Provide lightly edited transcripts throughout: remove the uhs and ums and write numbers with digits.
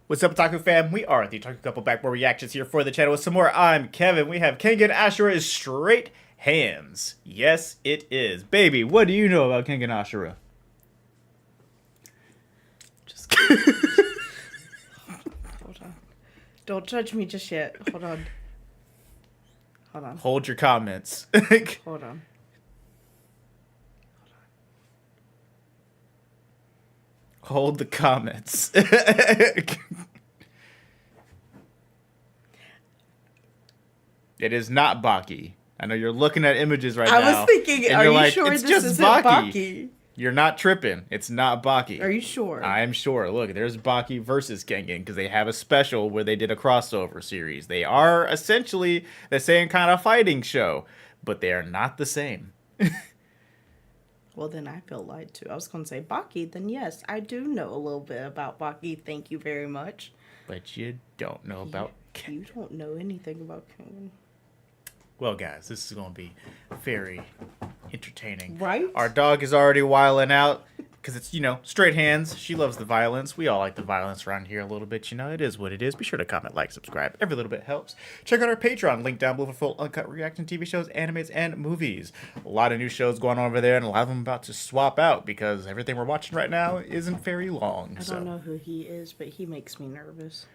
What's up, Otaku fam? We are the OtakuCouple Backboard Reactions here for the channel with some more. I'm Kevin. We have KENGAN ASHURA is straight hands. Yes, it is. Baby, what do you know about KENGAN ASHURA? Just kidding. Hold on. Don't judge me just yet. Hold on. Hold on. Hold your comments. Hold on. Hold the comments. It is not Baki. I know you're looking at images right now. I was thinking, are you sure it's this just isn't Baki? You're not tripping. It's not Baki. Are you sure? I am sure. Look, there's Baki versus Kengan because they have a special where they did a crossover series. They are essentially the same kind of fighting show, but they are not the same. Well, then I feel lied to. I was going to say Baki, then yes, I do know a little bit about Baki. Thank you very much. But you don't know about Kengan. You don't know anything about Kengan. Well, guys, this is going to be very entertaining. Right? Our dog is already wiling out because it's, you know, straight hands. She loves the violence. We all like the violence around here a little bit. You know, it is what it is. Be sure to comment, like, subscribe. Every little bit helps. Check out our Patreon. Link down below for full uncut reaction TV shows, animes, and movies. A lot of new shows going on over there, and a lot of them about to swap out because everything we're watching right now isn't very long. I don't know who he is, but he makes me nervous.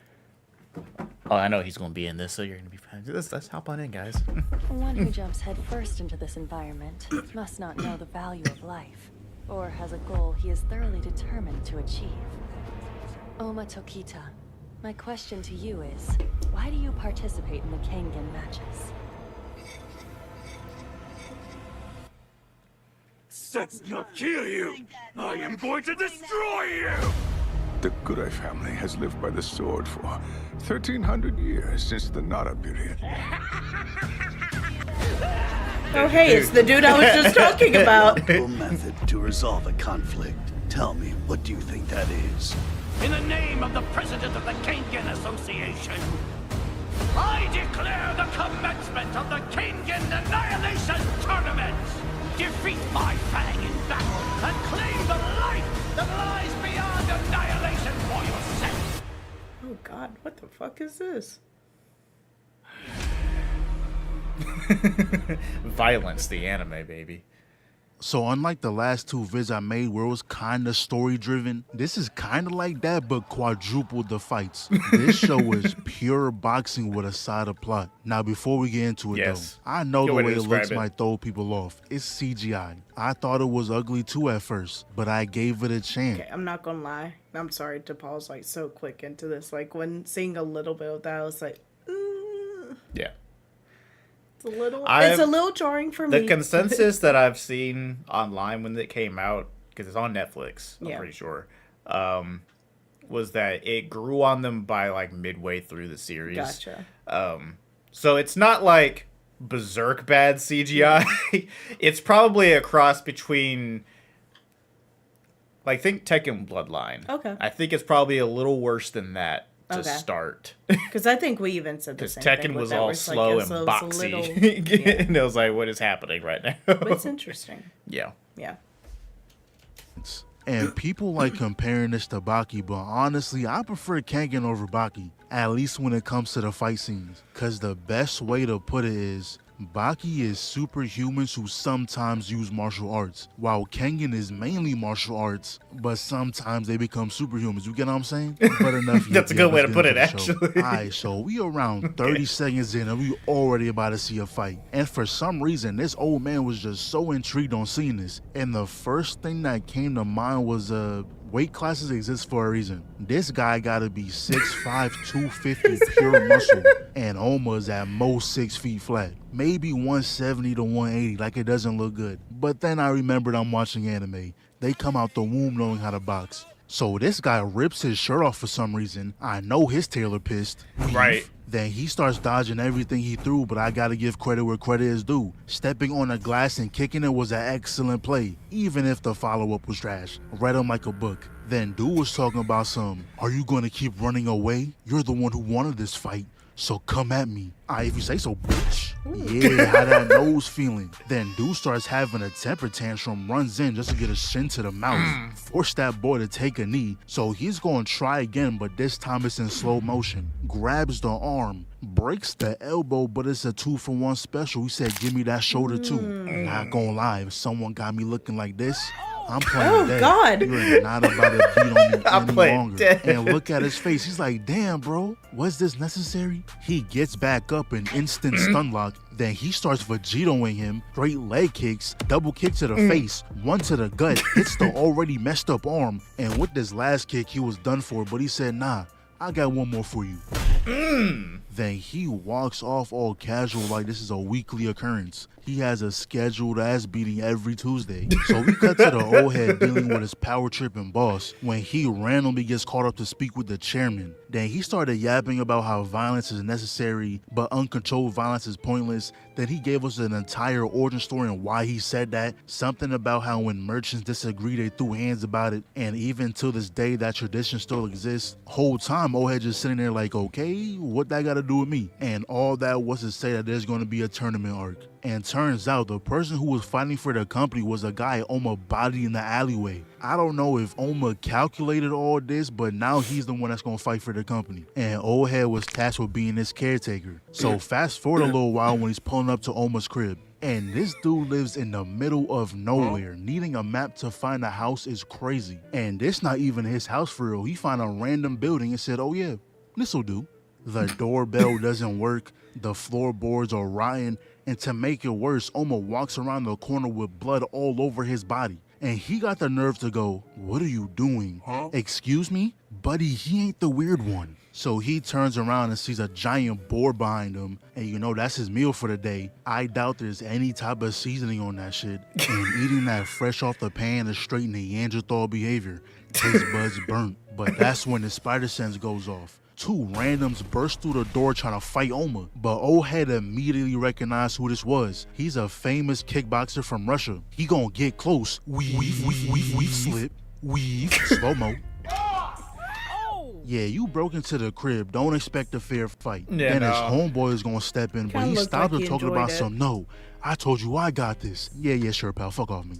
Oh, I know he's going to be in this, so you're going to be fine. Let's hop on in, guys. One who jumps headfirst into this environment must not know the value of life, or has a goal he is thoroughly determined to achieve. Oma Tokita, my question to you is, why do you participate in the Kengan matches? Let's not kill you! I am going to destroy you! The Gurei family has lived by the sword for 1,300 years since the Nara period. Oh, hey, it's the dude I was just talking about. Simple method to resolve a conflict. Tell me, what do you think that is? In the name of the President of the Kengan Association, I declare the commencement of the Kengan Annihilation Tournament! Defeat my fang in battle and claim the life that lies beyond annihilation for yourself! Oh god, what the fuck is this? Violence, the anime, baby. So unlike the last two vids I made where it was kind of story driven, this is kind of like that but quadrupled the fights. This show is pure boxing with a side of plot. Now before we get into it though, I know the way it looks might throw people off. It's CGI. I thought it was ugly too at first, but I gave it a chance. Okay, I'm not gonna lie. I'm sorry to pause like so quick into this. Like when seeing a little bit of that, I was like, yeah. It's a little jarring for me. The consensus that I've seen online when it came out, because it's on Netflix, I'm pretty sure, was that it grew on them by like midway through the series. Gotcha. So it's not like berserk bad CGI. It's probably a cross between, like, think Tekken Bloodline. Okay. I think it's probably a little worse than that to start. Because I think we even said the same thing. Because Tekken with was that, all where it's slow like, and so boxy. And it was like, what is happening right now? But it's interesting. Yeah. Yeah. And people like comparing this to Baki, but honestly, I prefer Kengan over Baki, at least when it comes to the fight scenes. Cause the best way to put it is, Baki is superhumans who sometimes use martial arts, while Kengan is mainly martial arts, but sometimes they become superhumans. You get what I'm saying? But enough. That's a good way to put it, actually. Alright, so we around 30 seconds in and we already about to see a fight. And for some reason, this old man was just so intrigued on seeing this. And the first thing that came to mind was weight classes exist for a reason. This guy gotta be 6'5", 250 pure muscle, and Oma's at most 6 feet flat. Maybe 170 to 180, like it doesn't look good. But then I remembered I'm watching anime. They come out the womb knowing how to box. So this guy rips his shirt off for some reason. I know his tailor pissed. Right. Then he starts dodging everything he threw, but I gotta give credit where credit is due. Stepping on the glass and kicking it was an excellent play, even if the follow-up was trash. Read him like a book. Then dude was talking about are you gonna keep running away? You're the one who wanted this fight. so come at me. If you say so, bitch. Yeah, how that nose feeling. Then dude starts having a temper tantrum, runs in just to get a shin to the mouth. Force that boy to take a knee. So he's going to try again, but this time it's in slow motion. Grabs the arm, breaks the elbow, but it's a 2-for-1 special. He said, give me that shoulder too. Not gonna lie, if someone got me looking like this, I'm playing dead. God. You're not about to beat on me I'm any playing longer. dead. And look at his face. He's like, damn, bro, was this necessary? He gets back up in instant stun lock. Then he starts Vegetoing him. Straight leg kicks, double kick to the face, one to the gut, hits the already messed up arm. And with this last kick, he was done for. But he said, nah, I got one more for you. Then he walks off all casual like this is a weekly occurrence. He has a scheduled ass beating every Tuesday. So we cut to the old head dealing with his power tripping boss when he randomly gets caught up to speak with the chairman. Then he started yapping about how violence is necessary, but uncontrolled violence is pointless. Then he gave us an entire origin story on why he said that. Something about how when merchants disagree, they threw hands about it. And even to this day, that tradition still exists. Whole time, old head just sitting there like, okay, what that got to do with me? And all that was to say that there's going to be a tournament arc. And turns out the person who was fighting for the company was a guy Oma bodied in the alleyway. I don't know if Oma calculated all this, but now he's the one that's gonna fight for the company. And old head was tasked with being his caretaker. So fast forward a little while when he's pulling up to Oma's crib. And this dude lives in the middle of nowhere. Needing a map to find a house is crazy. And this not even his house for real. He found a random building and said, oh yeah, this'll do. The doorbell doesn't work. The floorboards are rotten. And to make it worse, Oma walks around the corner with blood all over his body. And he got the nerve to go, what are you doing? Excuse me? Buddy, he ain't the weird one. So he turns around and sees a giant boar behind him. And you know, that's his meal for the day. I doubt there's any type of seasoning on that shit. And eating that fresh off the pan is straight Neanderthal behavior. Taste buds burnt. But that's when the spider sense goes off. Two randoms burst through the door trying to fight Oma, but old head immediately recognized who this was. He's a famous kickboxer from Russia. He gonna get close. Weave, slip, weave, slow-mo. Yeah, you broke into the crib. Don't expect a fair fight. Yeah, then his homeboy is gonna step in, but Kinda he looked stopped like him he talking enjoyed about it. some, no, I told you I got this. Yeah, sure, pal, fuck off me.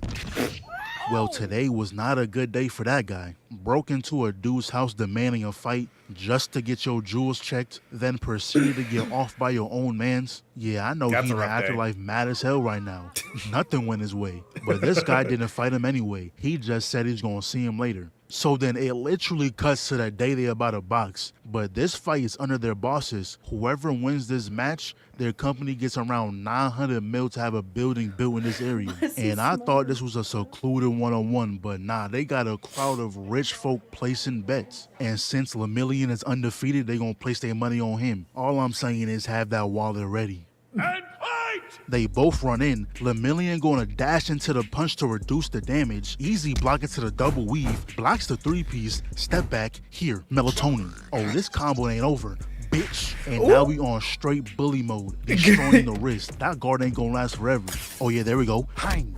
Well, today was not a good day for that guy. Broke into a dude's house demanding a fight just to get your jewels checked, then proceeded to get off by your own mans. Yeah, I know That's he a in the rough day. afterlife mad as hell right now. Nothing went his way. But this guy didn't fight him anyway. He just said he's gonna see him later. So then it literally cuts to the day they about to box. But this fight is under their bosses. Whoever wins this match, their company gets around 900 mil to have a building built in this area. And I thought this was a secluded one-on-one, but nah, they got a crowd of rich folk placing bets. And since Lemillion is undefeated, they gonna place their money on him. All I'm saying is have that wallet ready. And fight! They both run in. Lemillion gonna dash into the punch to reduce the damage. Easy block into the double weave. Blocks the 3-piece. Step back. Here, melatonin. Oh, this combo ain't over. Bitch. And now we on straight bully mode. Destroying the wrist. That guard ain't gonna last forever. Oh yeah, there we go. Hang.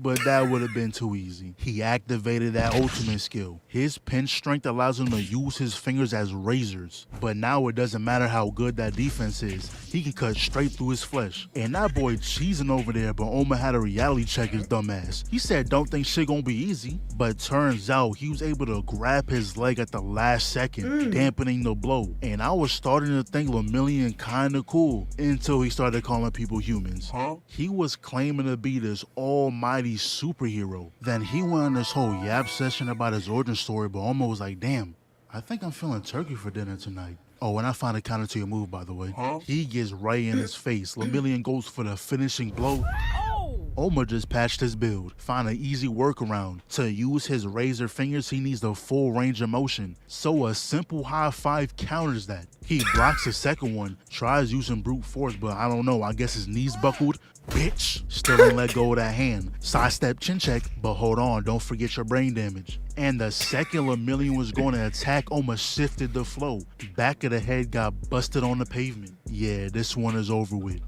But that would have been too easy. He activated that ultimate skill. His pinch strength allows him to use his fingers as razors. But now it doesn't matter how good that defense is. He can cut straight through his flesh. And that boy cheesing over there, but Oma had a reality check his dumb ass. He said don't think shit gonna be easy. But turns out he was able to grab his leg at the last second, dampening the blow. And I was starting to think Lemillion kinda cool until he started calling people humans. He was claiming to be this almighty superhero. Then he went on this whole yap session about his origin story, but Oma was like, damn, I think I'm feeling turkey for dinner tonight. Oh, and I found a counter to your move, by the way. He gets right in his face. Lemillion goes for the finishing blow. Oma just patched his build, find an easy workaround. To use his razor fingers, he needs the full range of motion. So a simple high five counters that. He blocks the second one, tries using brute force, but I don't know, I guess his knees buckled. Bitch, still ain't let go of that hand. Sidestep chin check, but hold on, don't forget your brain damage. And the second Lemillion was going to attack, Oma shifted the flow. Back of the head got busted on the pavement. Yeah, this one is over with.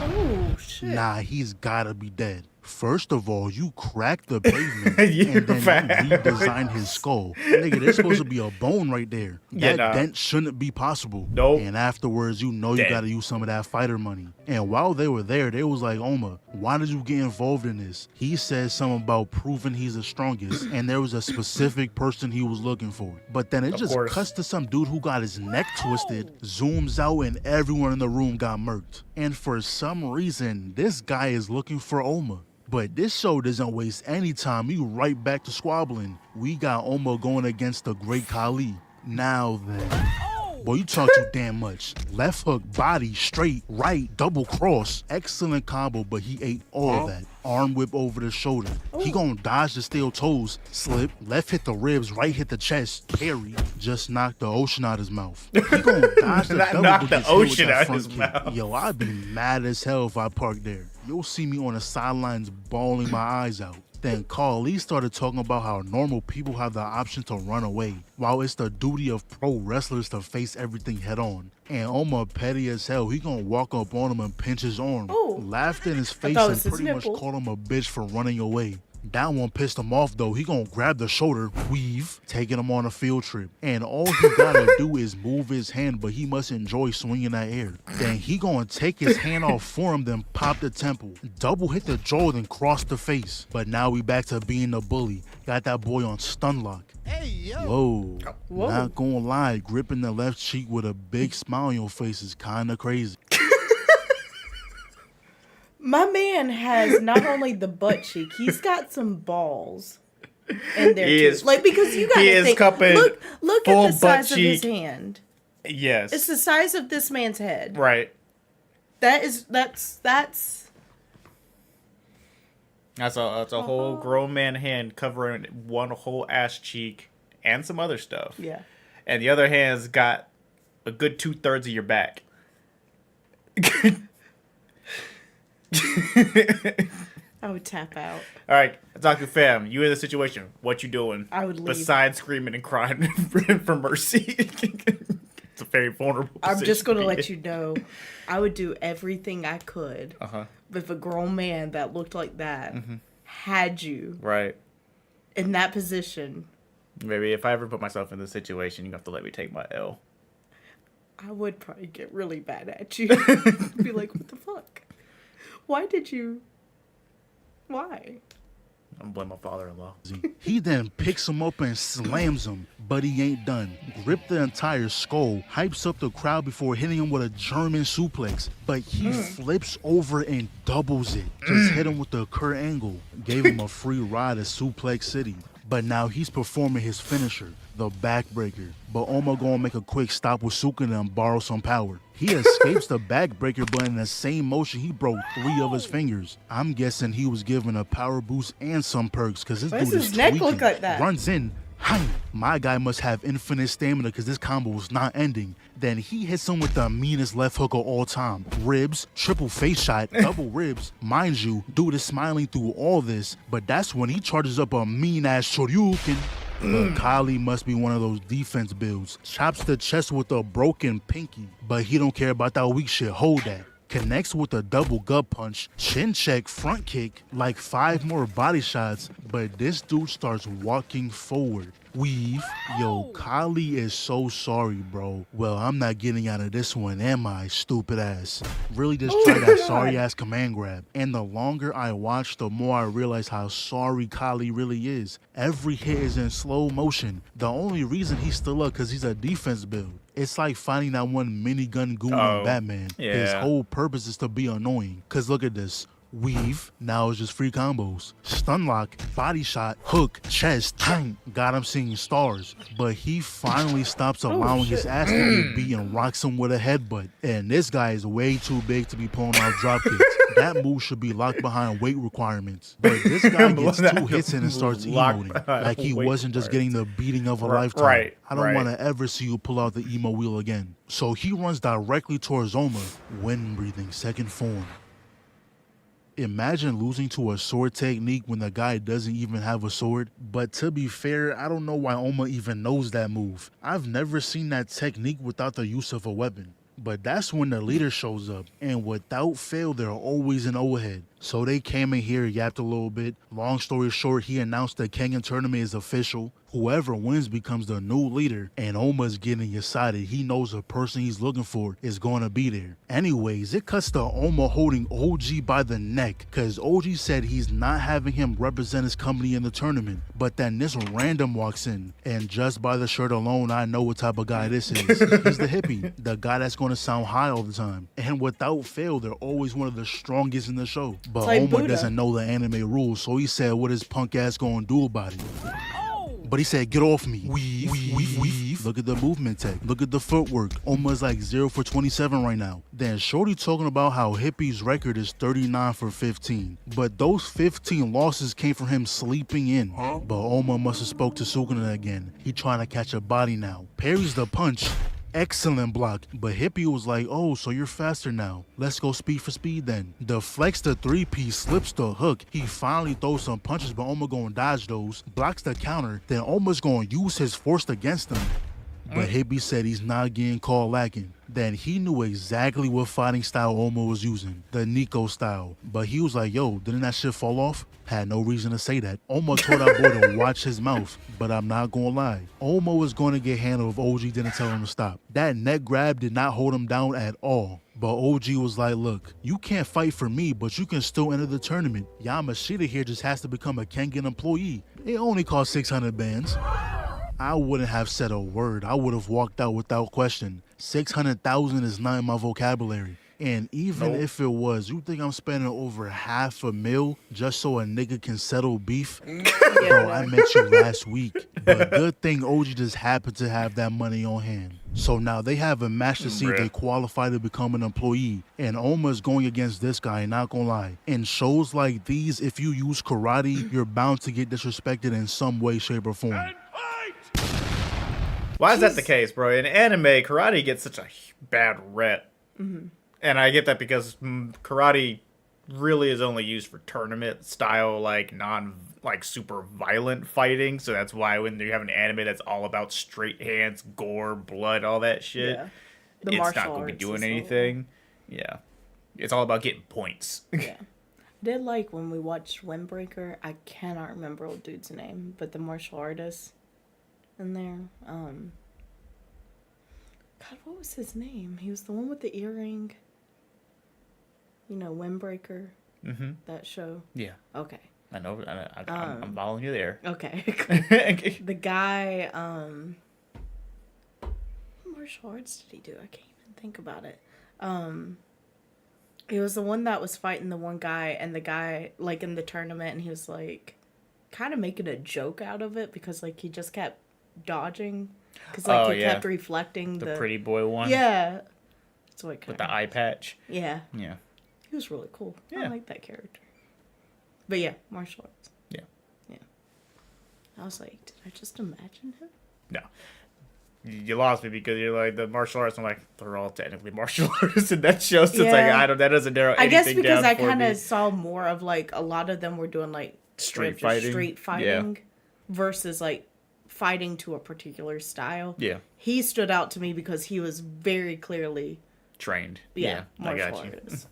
Oh, shit. Nah, he's gotta be dead. First of all, you cracked the pavement You and then found- you redesigned his skull. Nigga, there's supposed to be a bone right there. Yeah, That nah. dent shouldn't be possible. Nope. And afterwards, you know you Dead. gotta use some of that fighter money. And while they were there, they was like, Oma, why did you get involved in this? He said something about proving he's the strongest, and there was a specific person he was looking for. But then it Of just course. cuts to some dude who got his neck twisted, zooms out, and everyone in the room got murked. And for some reason, this guy is looking for Oma. But this show doesn't waste any time. We right back to squabbling. We got Oma going against the great Kali. Now then. Boy, you talk too damn much. Left hook, body, straight, right, double cross. Excellent combo, but he ate all that. Arm whip over the shoulder. He gonna dodge the steel toes. Slip, left hit the ribs, right hit the chest. Parry, just knocked the ocean out his mouth. He gonna dodge the Not double, knock but the just hit with ocean that out front his kick. mouth. Yo, I'd be mad as hell if I parked there. You'll see me on the sidelines bawling my eyes out. Then Carly started talking about how normal people have the option to run away, while it's the duty of pro wrestlers to face everything head on. And Omar petty as hell, he gonna walk up on him and pinch his arm, Oh. laughed in his face thought it and was his pretty much nipple. called him a bitch for running away. That one pissed him off though. He gonna grab the shoulder, weave, taking him on a field trip. And all he gotta do is move his hand, but he must enjoy swinging that air. Then he gonna take his hand off for him, then pop the temple. Double hit the jaw, then cross the face. But now we back to being the bully. Got that boy on stun lock. Whoa. Whoa. Not gonna lie, gripping the left cheek with a big smile on your face is kinda crazy. My man has not only the butt cheek, he's got some balls in there He too. is- Like, because you gotta he is think, cupping look full at the size butt of his cheek. hand. Yes. It's the size of this man's head. Right. That's That's a whole grown man hand covering one whole ass cheek and some other stuff. yeah. And the other hand's got a good 2/3 of your back. I would tap out. All right, Otaku fam, you in the situation. What you doing? I would leave. Besides screaming and crying for mercy. It's a very vulnerable I'm position just gonna to be let in. you know, I would do everything I could if a grown man that looked like that had you Right. in that position. Maybe if I ever put myself in this situation, you have to let me take my L. I would probably get really bad at you. Be like, what the fuck? Why did you? Why? I'm gonna blame my father-in-law. He then picks him up and slams him, but he ain't done. Grip the entire skull, hypes up the crowd before hitting him with a German suplex, but he flips over and doubles it. Just hit him with the Kurt Angle. Gave him a free ride at Suplex City. But now he's performing his finisher, the backbreaker. But Oma gonna make a quick stop with Sukuna and borrow some power. He escapes the backbreaker, but in the same motion, he broke 3 of his fingers. I'm guessing he was given a power boost and some perks, because this Why does dude his is neck tweaking. look like that? Runs in. Hi. My guy must have infinite stamina because this combo was not ending. Then he hits him with the meanest left hook of all time. Ribs, triple face shot, double ribs. Mind you, dude is smiling through all this, but that's when he charges up a mean-ass shoryuken. But Kali must be one of those defense builds. Chops the chest with a broken pinky, but he don't care about that weak shit. Hold that. Connects with a double gut punch, chin check, front kick, like 5 more body shots, but this dude starts walking forward. Weave. Yo, Kali is so sorry, bro. Well, I'm not getting out of this one, am I, stupid ass? Really just try that sorry ass command grab. And the longer I watch, the more I realize how sorry Kali really is. Every hit is in slow motion. The only reason he's still up because he's a defense build. It's like finding that one minigun goon in Batman. His yeah. whole purpose is to be annoying. Cause look at this. Weave, now it's just free combos. Stun lock, body shot, hook, chest, tank. Got him seeing stars. But he finally stops allowing his ass to get beat and rocks him with a headbutt. And this guy is way too big to be pulling out drop kicks. That move should be locked behind weight requirements. But this guy gets 2 hits in and starts Locked emoting. behind Like he weight wasn't just getting the beating of a lifetime. right, I don't right. want to ever see you pull out the emo wheel again. So he runs directly towards Oma, wind breathing, second form. Imagine losing to a sword technique when the guy doesn't even have a sword. But to be fair, I don't know why Oma even knows that move. I've never seen that technique without the use of a weapon. But that's when the leader shows up, and without fail, they're always an overhead. So they came in here, yapped a little bit. Long story short, he announced the Kengan tournament is official. Whoever wins becomes the new leader, and Oma's getting excited. He knows the person he's looking for is going to be there. Anyways, it cuts to Oma holding OG by the neck, because OG said he's not having him represent his company in the tournament. But then this random walks in, and just by the shirt alone, I know what type of guy this is. He's the hippie, the guy that's going to sound high all the time. And without fail, they're always one of the strongest in the show. But like Oma Buddha. doesn't know the anime rules, so he said what his punk ass going to do about it. But he said, get off me. Weave. Look at the movement tech. Look at the footwork. Oma's like 0 for 27 right now. Then Shorty talking about how Hippie's record is 39 for 15. But those 15 losses came from him sleeping in. But Oma must have spoke to Sukuna again. He trying to catch a body now. Parries the punch. Excellent block, but Hippie was like, oh, so you're faster now. Let's go speed for speed then. Deflects the 3-piece, slips the hook. He finally throws some punches, but Oma gonna dodge those. Blocks the counter, then Oma's gonna use his force against him. But Hippie said he's not getting caught lacking. Then he knew exactly what fighting style Oma was using, the Nico style. But he was like, yo, didn't that shit fall off? Had no reason to say that. Oma told our boy to watch his mouth, but I'm not gonna lie. Oma was gonna get handled if OG didn't tell him to stop. That neck grab did not hold him down at all. But OG was like, look, you can't fight for me, but you can still enter the tournament. Yamashita here just has to become a Kengan employee. It only costs 600 bands. I wouldn't have said a word. I would have walked out without question. 600,000 is not in my vocabulary. And even if it was, you think I'm spending over $500,000 just so a nigga can settle beef? Bro, I met you last week. But good thing OG just happened to have that money on hand. So now they have a match to see if they qualify to become an employee. And Oma's going against this guy, not gonna lie. In shows like these, if you use karate, you're bound to get disrespected in some way, shape, or form. Why is that the case, bro? In anime, karate gets such a bad rep. And I get that because karate really is only used for tournament style, like super violent fighting. So that's why when you have an anime that's all about straight hands, gore, blood, all that shit, it's not going to be doing anything. Yeah. It's all about getting points. Yeah. I did like when we watched Windbreaker, I cannot remember old dude's name, but the martial artist in there. God, what was his name? He was the one with the earring. You know, Windbreaker. That show. Yeah. Okay. I know. I'm following you there. Okay. The guy, what martial arts did he do? I can't even think about it. He was the one that was fighting the one guy, and the guy, like, in the tournament, and he was, like, kind of making a joke out of it because, like, he just kept dodging. Because, like, he kept reflecting the pretty boy one. Yeah. That's what with the eye patch. Yeah. Yeah. He was really cool. Yeah. I like that character. But yeah, martial arts. Yeah. Yeah. I was like, did I just imagine him? No. You lost me because you're like, the martial arts. I'm like, they're all technically martial artists in that show. So it's like, that doesn't narrow anything down. I guess because I kind of saw more of, like, a lot of them were doing, like, street fighting versus, like, fighting to a particular style. Yeah. He stood out to me because he was very clearly trained. Martial artist.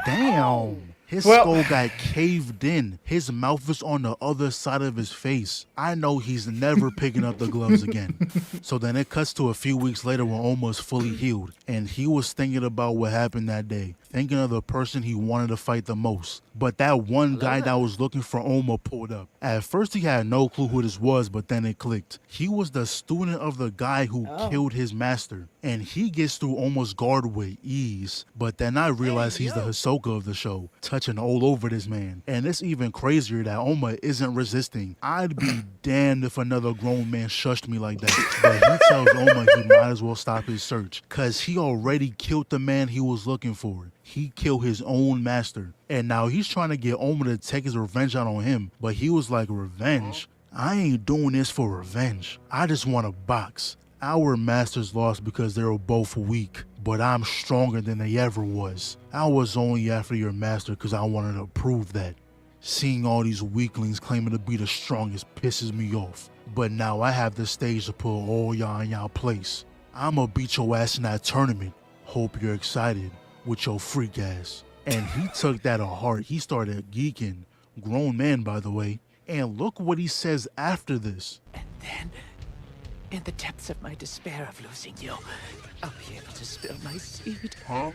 Damn. His skull got caved in. His mouth is on the other side of his face. I know he's never picking up the gloves again. So then it cuts to a few weeks later when Oma's fully healed. And he was thinking about what happened that day. Thinking of the person he wanted to fight the most. But that one guy that was looking for Oma pulled up. At first he had no clue who this was, but then it clicked. He was the student of the guy who killed his master. And he gets through Oma's guard with ease. But then I realized he's the Hisoka of the show, touching all over this man. And it's even crazier that Oma isn't resisting. I'd be damned if another grown man shushed me like that. But he tells Oma he might as well stop his search, cause he already killed the man he was looking for. He killed his own master. And now he's trying to get Oma to take his revenge out on him. But he was like, revenge? I ain't doing this for revenge. I just want to box. Our masters lost because they were both weak, but I'm stronger than they ever was. I was only after your master because I wanted to prove that. Seeing all these weaklings claiming to be the strongest pisses me off. But now I have the stage to put all y'all in y'all place. I'ma beat your ass in that tournament. Hope you're excited with your freak ass. And he took that to heart. He started geeking. Grown man, by the way. And look what he says after this. And then, in the depths of my despair of losing you, I'll be able to spill my seed. Huh?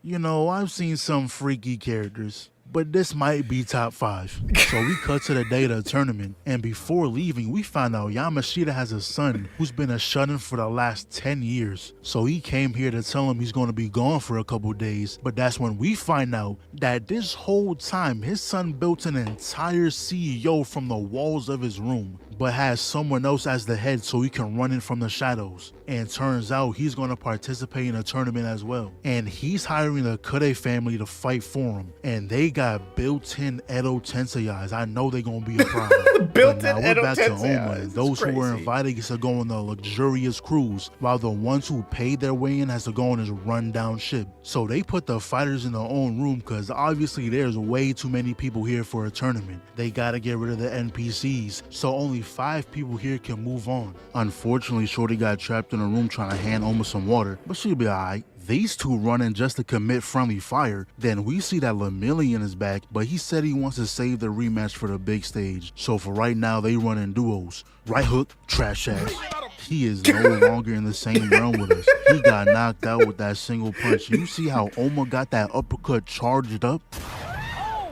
You know, I've seen some freaky characters, but this might be top 5. So we cut to the day of the tournament, and before leaving, we find out Yamashita has a son who's been a shut-in for the last 10 years. So he came here to tell him he's going to be gone for a couple days, but that's when we find out that this whole time, his son built an entire CEO from the walls of his room, but has someone else as the head so he can run in from the shadows. And turns out he's going to participate in a tournament as well. And he's hiring the Kure family to fight for him. And they got built-in Edo Tensei's. I know they're going to be a problem. Built-in we're Edo back to Tensei. Oma, and those who were invited get to go on the luxurious cruise, while the ones who paid their way in has to go on this rundown ship. So they put the fighters in their own room because obviously there's way too many people here for a tournament. They got to get rid of the NPCs. So only 5 people here can move on. Unfortunately, Shorty got trapped in a room trying to hand Oma some water, but she'll be alright. These two run in just to commit friendly fire. Then we see that Lemillion is back, but he said he wants to save the rematch for the big stage. So for right now, they run in duos. Right hook, trash ass. He is no longer in the same realm with us. He got knocked out with that single punch. You see how Oma got that uppercut charged up?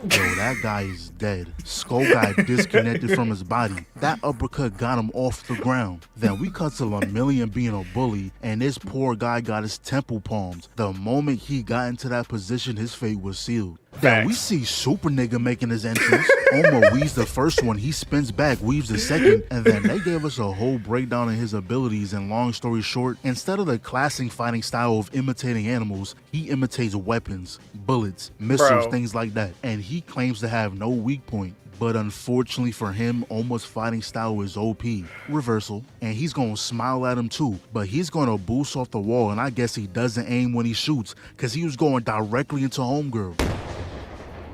Yo, that guy is dead. Skull got disconnected from his body. That uppercut got him off the ground. Then we cut to Lemillion being a bully, and this poor guy got his temple palmed. The moment he got into that position, his fate was sealed. Then we see Super Nigga making his entrance. Oma weaves the first one, he spins back, weaves the second, and then they gave us a whole breakdown of his abilities. And long story short, instead of the classic fighting style of imitating animals, he imitates weapons, bullets, missiles, things like that. And he claims to have no weak point. But unfortunately for him, Oma's fighting style is OP, reversal, and he's gonna smile at him too, but he's gonna boost off the wall, and I guess he doesn't aim when he shoots, cause he was going directly into homegirl.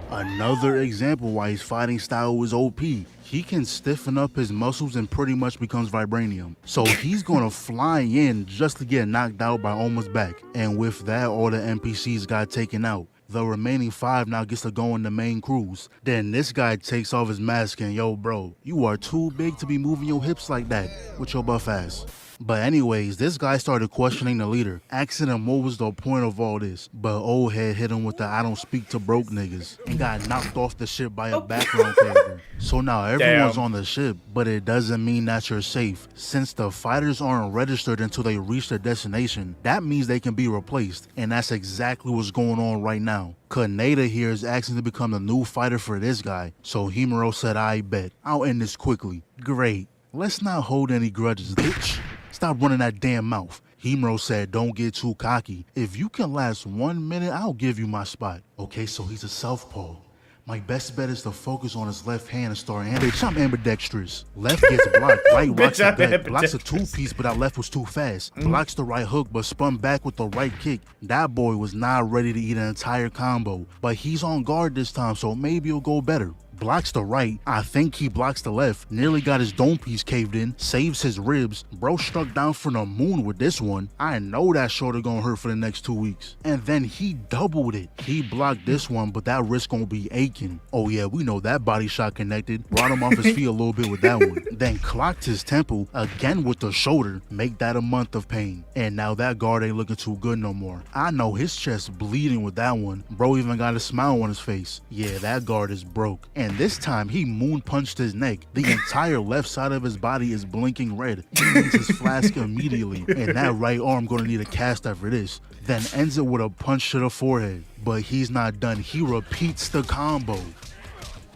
Another example why his fighting style is OP. He can stiffen up his muscles and pretty much becomes vibranium. So he's gonna fly in just to get knocked out by Oma's back. And with that, all the NPCs got taken out. The remaining 5 now gets to go on the main cruise. Then this guy takes off his mask and yo bro, you are too big to be moving your hips like that with your buff ass. But anyways, this guy started questioning the leader, asking him what was the point of all this. But old head hit him with the I don't speak to broke niggas and got knocked off the ship by a background character. So now everyone's on the ship, but it doesn't mean that you're safe. Since the fighters aren't registered until they reach their destination, that means they can be replaced. And that's exactly what's going on right now. Kaneda here is asking to become the new fighter for this guy. So Himuro said, I bet. I'll end this quickly. Great. Let's not hold any grudges, bitch. Stop running that damn mouth. Himuro said, don't get too cocky. If you can last 1 minute, I'll give you my spot. Okay, so he's a southpaw. My best bet is to focus on his left hand and start bitch, I'm ambidextrous. Left gets blocked, right rocks the back. Blocks a 2-piece, but that left was too fast. Blocks the right hook, but spun back with the right kick. That boy was not ready to eat an entire combo, but he's on guard this time, so maybe it'll go better. Blocks the right, I think he blocks the left, nearly got his dome piece caved in, saves his ribs. Bro struck down from the moon with this one. I know that shoulder gonna hurt for the next 2 weeks. And then he doubled it. He blocked this one, but that wrist gonna be aching. Oh yeah, we know that body shot connected. Brought him off his feet a little bit with that one. Then clocked his temple, again with the shoulder, make that a month of pain. And now that guard ain't looking too good no more. I know his chest bleeding with that one. Bro even got a smile on his face. Yeah, that guard is broke. And this time he moon punched his neck. The entire left side of his body is blinking red. He needs his flask immediately, and that right arm gonna need a cast after this. Then ends it with a punch to the forehead. But he's not done. He repeats the combo.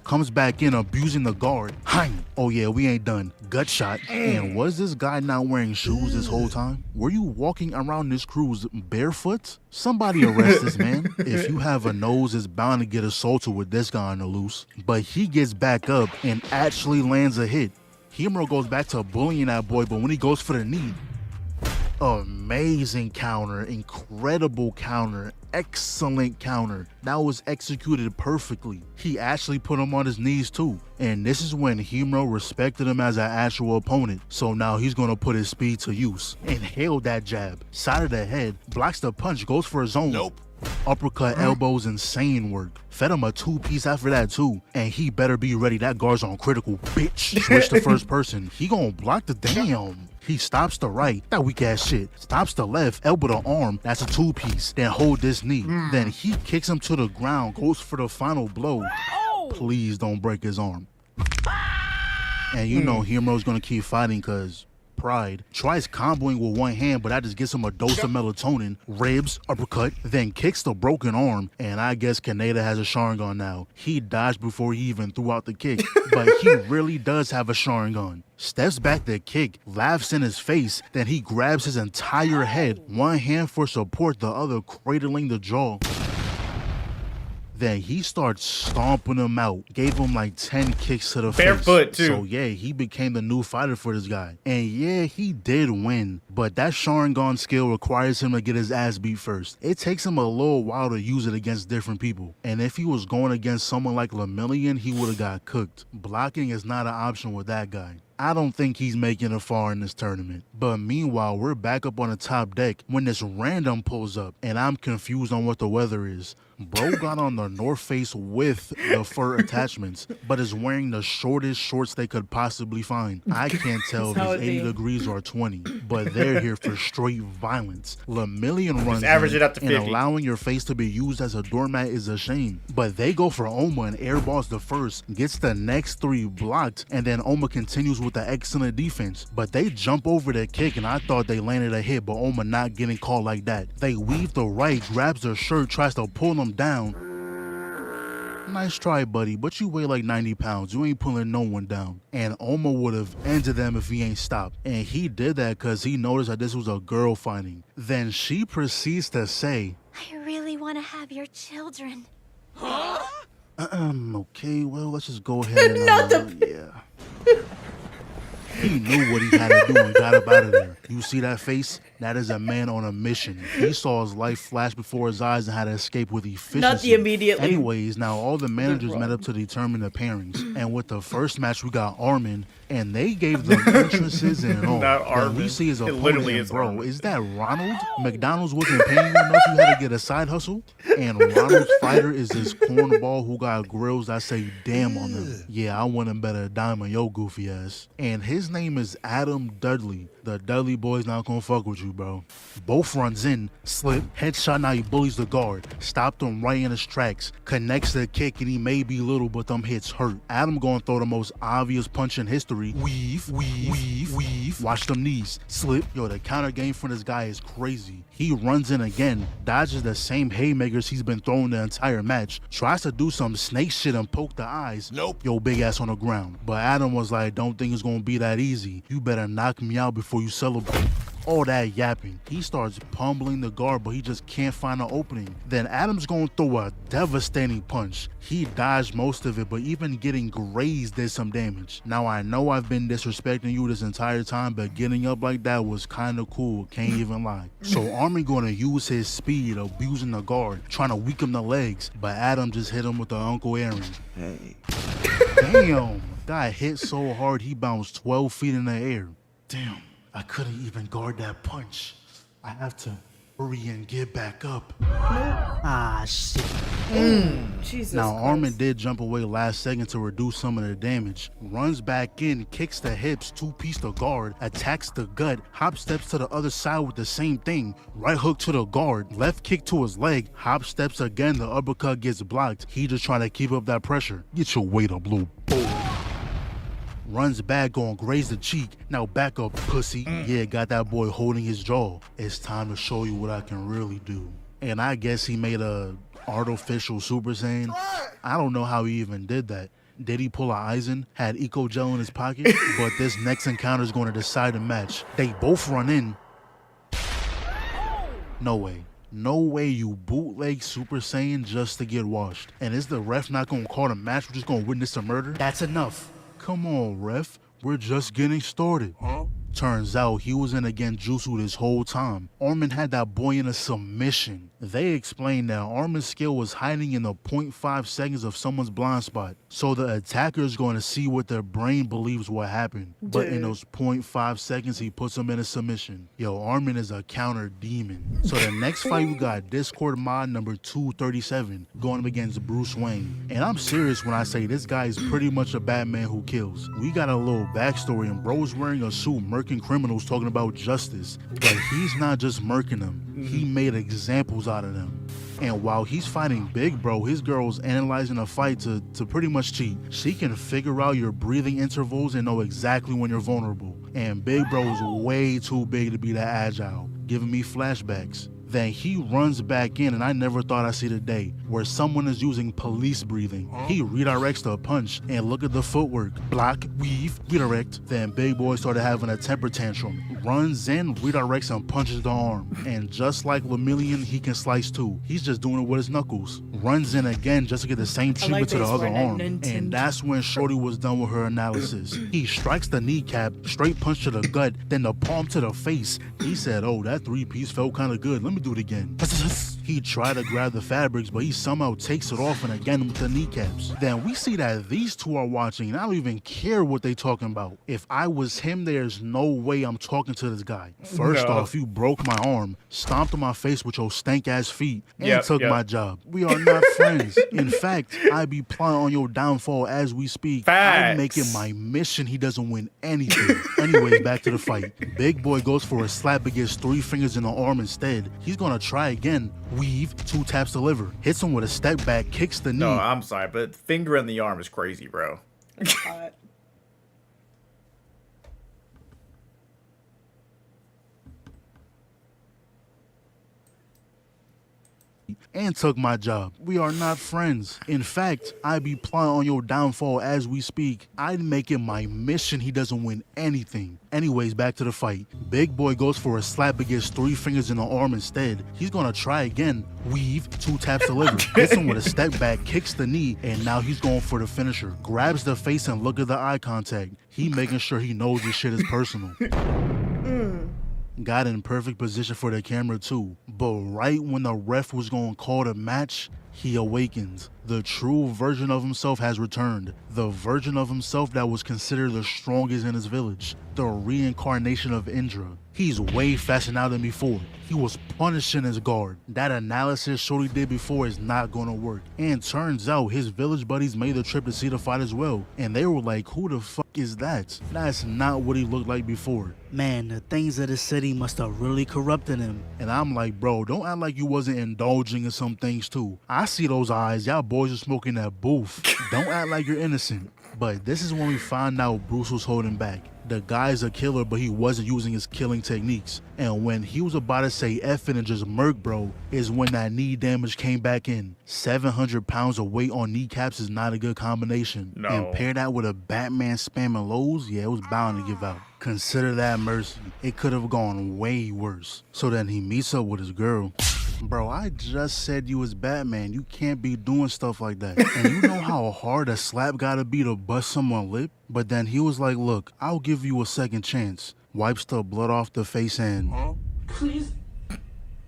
Comes back in abusing the guard. Hein! Oh yeah, we ain't done. Gut shot. And was this guy not wearing shoes this whole time? Were you walking around this cruise barefoot? Somebody arrest this man. If you have a nose, it's bound to get assaulted with this guy on the loose. But he gets back up and actually lands a hit. Himuro goes back to bullying that boy, but when he goes for the knee, amazing counter, incredible counter. excellent counter that was executed perfectly. He actually put him on his knees too. And this is when Himuro respected him as an actual opponent. So now he's gonna put his speed to use. Inhaled that jab, side of the head, blocks the punch, goes for his own. Nope. Uppercut elbows, insane work. Fed him a 2-piece after that too. And he better be ready, that guard's on critical, bitch. Switch to first person. He gonna block the damn. He stops the right, that weak ass shit. Stops the left, elbow the arm, that's a 2-piece. Then hold this knee. Then he kicks him to the ground, goes for the final blow. Please don't break his arm. And you know Himuro's gonna keep fighting cause pride. Tries comboing with one hand, but that just gets him a dose of melatonin. Ribs, uppercut, then kicks the broken arm. And I guess Kaneda has a Sharingan now. He dodged before he even threw out the kick, but he really does have a Sharingan. Steps back to kick, laughs in his face, then he grabs his entire head, one hand for support, the other cradling the jaw. Then he starts stomping him out. Gave him like 10 kicks to the face. Barefoot too. So yeah, he became the new fighter for this guy. And yeah, he did win. But that Sharingan skill requires him to get his ass beat first. It takes him a little while to use it against different people. And if he was going against someone like Lemillion, he would have got cooked. Blocking is not an option with that guy. I don't think he's making it far in this tournament. But meanwhile, we're back up on the top deck when this random pulls up, and I'm confused on what the weather is. Bro got on the North Face with the fur attachments, but is wearing the shortest shorts they could possibly find. I can't tell if it's 80 degrees or 20, but they're here for straight violence. Lemillion runs average it up to 50. And allowing your face to be used as a doormat is a shame. But they go for Oma and airballs the first, gets the next 3 blocked, and then Oma continues with the excellent defense. But they jump over the kick, and I thought they landed a hit, but Oma not getting caught like that. They weave the right, grabs their shirt, tries to pull them down. Nice try, buddy, but you weigh like 90 pounds. You ain't pulling no one down. And Oma would have ended them if he ain't stopped. And he did that because he noticed that this was a girl fighting. Then she proceeds to say, I really want to have your children. Okay, well, let's just go ahead and, yeah. He knew what he had to do and got up out of there. You see that face? That is a man on a mission. He saw his life flash before his eyes and had to escape with efficiency. Not the immediately. Anyways, now all the managers met up to determine the pairings. And with the first match, we got Armin, and they gave them entrances and all. Not Armin. We see his It opponent, literally and is bro, Armin. is that Ronald? McDonald's wasn't paying you enough, you had to get a side hustle? And Ronald's fighter is this cornball who got grills that say damn on them. Yeah, I wouldn't bet a dime on your goofy ass. And his name is Adam Dudley. The Dudley boys not gonna fuck with you, bro. Both runs in, slip, headshot, now he bullies the guard. Stopped him right in his tracks. Connects the kick and he may be little, but them hits hurt. Adam gonna throw the most obvious punch in history. Weave. Watch them knees. Slip. Yo, the counter game from this guy is crazy. He runs in again, dodges the same haymakers he's been throwing the entire match. Tries to do some snake shit and poke the eyes. Nope. Yo, big ass on the ground. But Adam was like, don't think it's gonna be that easy. You better knock me out before you celebrate. All that yapping. He starts pummeling the guard, but he just can't find an opening. Then Adam's gonna throw a devastating punch. He dodged most of it, but even getting grazed did some damage. Now I know I've been disrespecting you this entire time, but getting up like that was kinda cool, can't even lie. So Armin gonna use his speed, abusing the guard, trying to weaken the legs, but Adam just hit him with the Uncle Aaron. Hey. Damn, guy hit so hard he bounced 12 feet in the air. Damn. I couldn't even guard that punch. I have to hurry and get back up. Ah, shit. Jesus Now, Christ. Armin did jump away last second to reduce some of the damage. Runs back in, kicks the hips, 2-piece the guard, attacks the gut, hop steps to the other side with the same thing. Right hook to the guard, left kick to his leg, hop steps again, the uppercut gets blocked. He just trying to keep up that pressure. Get your weight up, little boy. Runs back, gonna graze the cheek. Now back up, pussy. Yeah, got that boy holding his jaw. It's time to show you what I can really do. And I guess he made a artificial Super Saiyan. I don't know how he even did that. Did he pull a Aizen? Had Eco Gel in his pocket? But this next encounter is going to decide the match. They both run in. No way. No way you bootleg Super Saiyan just to get washed. And is the ref not gonna call the match? We're just gonna witness a murder? That's enough. Come on, ref. We're just getting started. Turns out he was in again Jutsu this whole time. Armin had that boy in a submission. They explained that Armin's skill was hiding in the 0.5 seconds of someone's blind spot. So the attacker is going to see what their brain believes will happen. But in those 0.5 seconds, he puts him in a submission. Yo, Armin is a counter demon. So the next fight, we got Discord mod number 237 going up against Bruce Wayne. And I'm serious when I say this guy is pretty much a Batman who kills. We got a little backstory, and bro's wearing a suit murking criminals talking about justice. But he's not just murking them. He made examples out of them. And while he's fighting Big Bro, his girl's analyzing a fight to pretty much cheat. She can figure out your breathing intervals and know exactly when you're vulnerable. And Big Bro's way too big to be that agile, giving me flashbacks. Then he runs back in, and I never thought I'd see the day where someone is using police breathing. He redirects the punch, and look at the footwork. Block, weave, redirect. Then Big Boy started having a temper tantrum. Runs in, redirects, and punches the arm. And just like Lemillion, he can slice too. He's just doing it with his knuckles. Runs in again just to get the same treatment to the other arm. And that's when Shorty was done with her analysis. He strikes the kneecap, straight punch to the gut, then the palm to the face. He said, oh, that 3-piece felt kind of good. Let me do it again. He tried to grab the fabrics, but he somehow takes it off and again with the kneecaps. Then we see that these two are watching, and I don't even care what they talking about. If I was him, there's no way I'm talking to this guy. First off, you broke my arm, stomped on my face with your stank-ass feet, and took my job. We are not friends. In fact, I be plotting on your downfall as we speak. I make it my mission he doesn't win anything. Anyways, back to the fight. Big Boy goes for a slap but gets 3 fingers in the arm instead. He's gonna try again. Weave, 2 taps deliver. Hits him with a step back, kicks the knee. No, I'm sorry, but finger in the arm is crazy, bro. And took my job. We are not friends. In fact, I be plotting on your downfall as we speak. I'd make it my mission he doesn't win anything. Anyways, back to the fight. Big Boy goes for a slap but gets 3 fingers in the arm instead. He's gonna try again. Weave, 2 taps deliver. Hits him with a step back, kicks the knee, and now he's going for the finisher. Grabs the face and look at the eye contact. He making sure he knows this shit is personal. Got in perfect position for the camera too. But right when the ref was going to call the match, he awakens. The true version of himself has returned. The version of himself that was considered the strongest in his village. The reincarnation of Indra. He's way faster now than before. He was punishing his guard. That analysis Shorty did before is not gonna work. And turns out his village buddies made the trip to see the fight as well. And they were like, who the fuck is that? That's not what he looked like before. Man, the things of the city must have really corrupted him. And I'm like, bro, don't act like you wasn't indulging in some things too. I see those eyes. Y'all boys are smoking that booth. Don't act like you're innocent. But this is when we find out Bruce was holding back. The guy's a killer, but he wasn't using his killing techniques. And when he was about to say F it and just murk bro, is when that knee damage came back in. 700 pounds of weight on kneecaps is not a good combination. No. And pair that with a Batman spamming lows, yeah, it was bound to give out. Consider that mercy. It could have gone way worse. So then he meets up with his girl. Bro, I just said you was Batman. You can't be doing stuff like that. And you know how hard a slap gotta be to bust someone's lip? But then he was like, look, I'll give you a second chance. Wipes the blood off the face and... Please,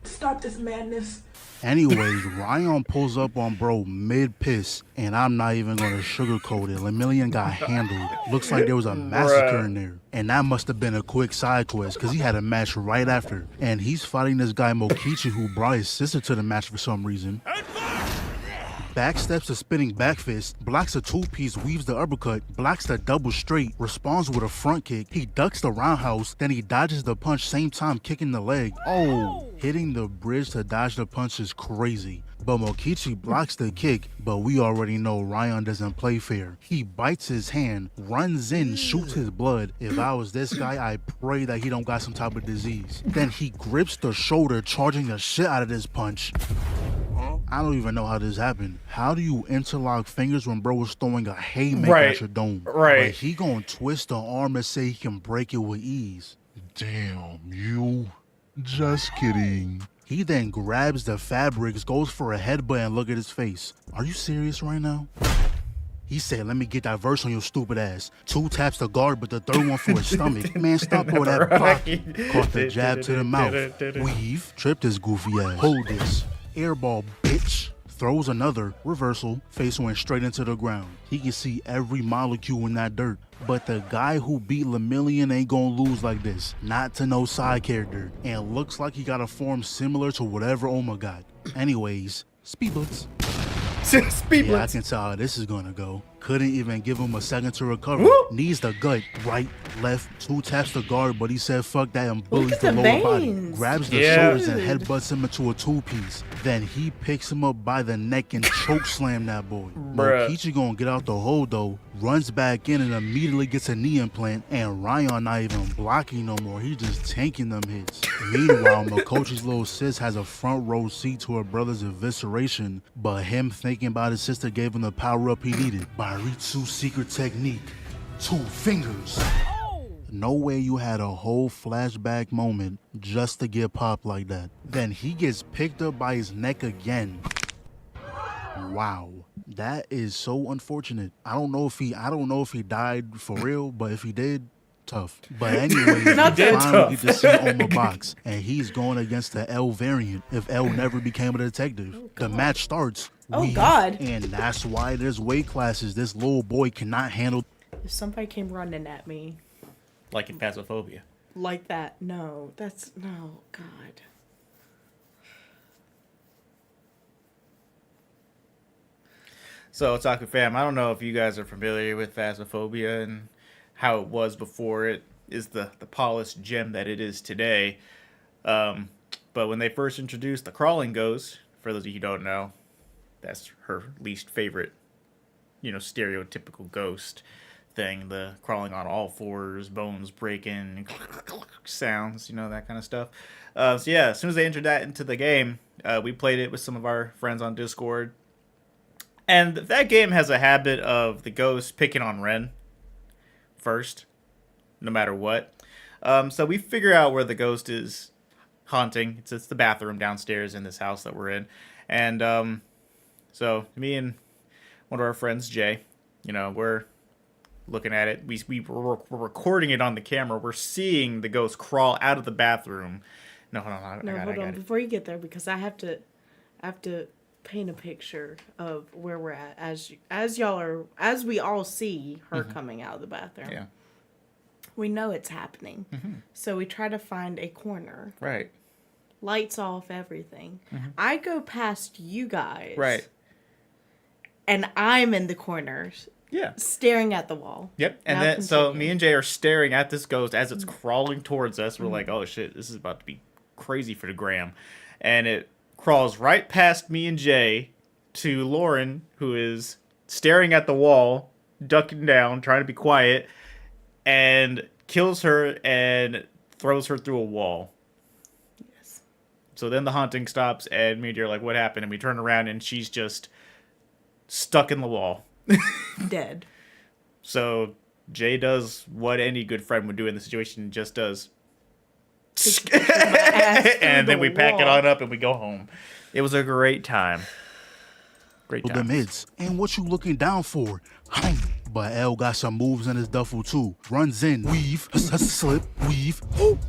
stop this madness. Anyways, Ryan pulls up on bro mid-piss, and I'm not even gonna sugarcoat it. Lemillion got handled. Looks like there was a massacre in there. And that must have been a quick side quest, because he had a match right after. And he's fighting this guy Mokichi who brought his sister to the match for some reason. Backsteps a spinning back fist, blocks a 2-piece, weaves the uppercut, blocks the double straight, responds with a front kick. He ducks the roundhouse, then he dodges the punch, same time kicking the leg. Oh, hitting the bridge to dodge the punch is crazy. But Mokichi blocks the kick, but we already know Ryan doesn't play fair. He bites his hand, runs in, shoots his blood. If I was this guy, I pray that he don't got some type of disease. Then he grips the shoulder, charging the shit out of this punch. I don't even know how this happened. How do you interlock fingers when bro was throwing a haymaker at your dome? But he gonna twist the arm and say he can break it with ease. Damn, you. Just kidding. He then grabs the fabrics, goes for a headbutt, and look at his face. Are you serious right now? He said, let me get that verse on your stupid ass. 2 taps to guard, but the 3rd one for his stomach. Man, stop all that blocking. Caught the jab to the mouth. Weave. Tripped his goofy ass. Hold this. Airball, bitch. Throws another reversal. Face went straight into the ground. He can see every molecule in that dirt. But the guy who beat Lemillion ain't gonna lose like this. Not to no side character. And looks like he got a form similar to whatever Oma got. Anyways, speed blitz. Speed yeah, blitz. I can tell how this is gonna go. Couldn't even give him a second to recover. Woo! Knees the gut, right, left, 2 taps to guard, but he said fuck that and bullies the lower body. Grabs the shoulders and headbutts him into a 2-piece. Then he picks him up by the neck and choke slam that boy. Mokichi gonna get out the hole though, runs back in and immediately gets a knee implant, and Ryan not even blocking no more, he's just tanking them hits. Meanwhile, Makochi's little sis has a front row seat to her brother's evisceration, but him thinking about his sister gave him the power up he needed. Baritsu's secret technique, 2 fingers. No way you had a whole flashback moment just to get popped like that. Then he gets picked up by his neck again. Wow, that is so unfortunate. I don't know if he died for real, but if he did, tough. But anyway, we finally get to see Oma box, and he's going against the L variant if L never became a detective. The match starts. God. And that's why there's weight classes. This little boy cannot handle. If somebody came running at me. Like in Phasmophobia. Like that. No. No. God. So, Otaku fam, I don't know if you guys are familiar with Phasmophobia and how it was before it is the polished gem that it is today. But when they first introduced the crawling ghost, for those of you who don't know, that's her least favorite, stereotypical ghost thing. The crawling on all fours, bones breaking, sounds, that kind of stuff. So yeah, as soon as they entered that into the game, we played it with some of our friends on Discord. And that game has a habit of the ghost picking on Ren first, no matter what. So we figure out where the ghost is haunting. It's the bathroom downstairs in this house that we're in. And so me and one of our friends, Jay, we're looking at it. We're recording it on the camera. We're seeing the ghost crawl out of the bathroom. No, hold on. Hold on. Before you get there, because I have to paint a picture of where we're at as we all see her coming out of the bathroom. Yeah. We know it's happening. So we try to find a corner. Right. Lights off, everything. I go past you guys. Right. And I'm in the corners. Yeah. Staring at the wall. Yep. And then so me and Jay are staring at this ghost as it's crawling towards us. We're like, oh shit, this is about to be crazy for the gram. And it crawls right past me and Jay to Lauren, who is staring at the wall, ducking down, trying to be quiet, and kills her and throws her through a wall. Yes. So then the haunting stops, and me and Jay are like, what happened? And we turn around, and she's just stuck in the wall. Dead. So Jay does what any good friend would do in the situation, just does. And then we pack it on up and we go home. It was a great time. Great time. And what you looking down for? But L got some moves in his duffel too. Runs in, weave, slip, weave,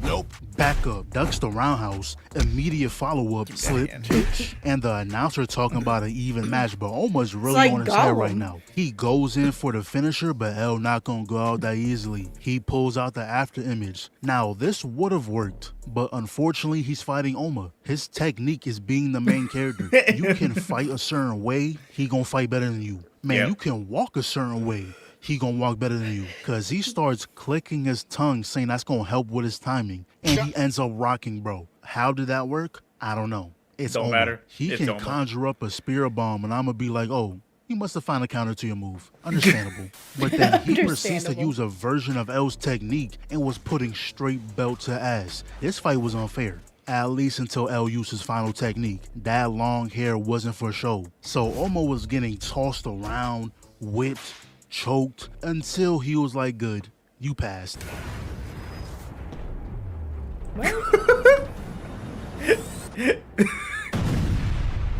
nope, back up, ducks the roundhouse, immediate follow-up, slip, bitch. And the announcer talking about an even match, but Oma's really on his head right now. He goes in for the finisher, but L not gonna go out that easily. He pulls out the after image. Now, this would have worked, but unfortunately, he's fighting Oma. His technique is being the main character. You can fight a certain way, he gonna fight better than you. Man, you can walk a certain way, he gonna walk better than you. Cause he starts clicking his tongue saying that's gonna help with his timing. And he ends up rocking, bro. How did that work? I don't know. It's don't matter. He can conjure up a spirit bomb and I'm gonna be like, oh, you must have found a counter to your move. Understandable. But then he proceeds to use a version of L's technique and was putting straight belt to ass. This fight was unfair. At least until L used his final technique. That long hair wasn't for show. So Oma was getting tossed around, whipped, choked, until he was like, good, you passed.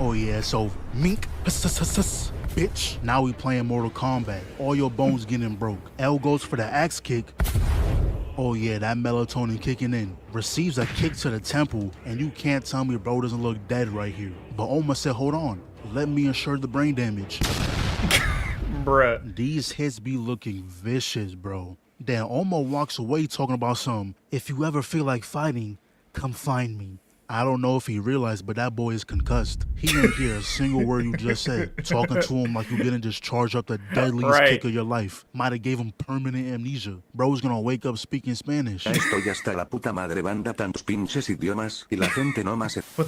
Oh yeah, so Mink, bitch. Now we playing Mortal Kombat. All your bones getting broke. L goes for the axe kick. Oh yeah, that melatonin kicking in. Receives a kick to the temple, and you can't tell me bro doesn't look dead right here. But Oma said, hold on, let me insure the brain damage. Bruh. These hits be looking vicious, bro. Then Oma walks away talking about if you ever feel like fighting, come find me. I don't know if he realized, but that boy is concussed. He didn't hear a single word you just said. Talking to him like you didn't just charge up the deadliest kick of your life. Might have gave him permanent amnesia. Bro's gonna wake up speaking Spanish. But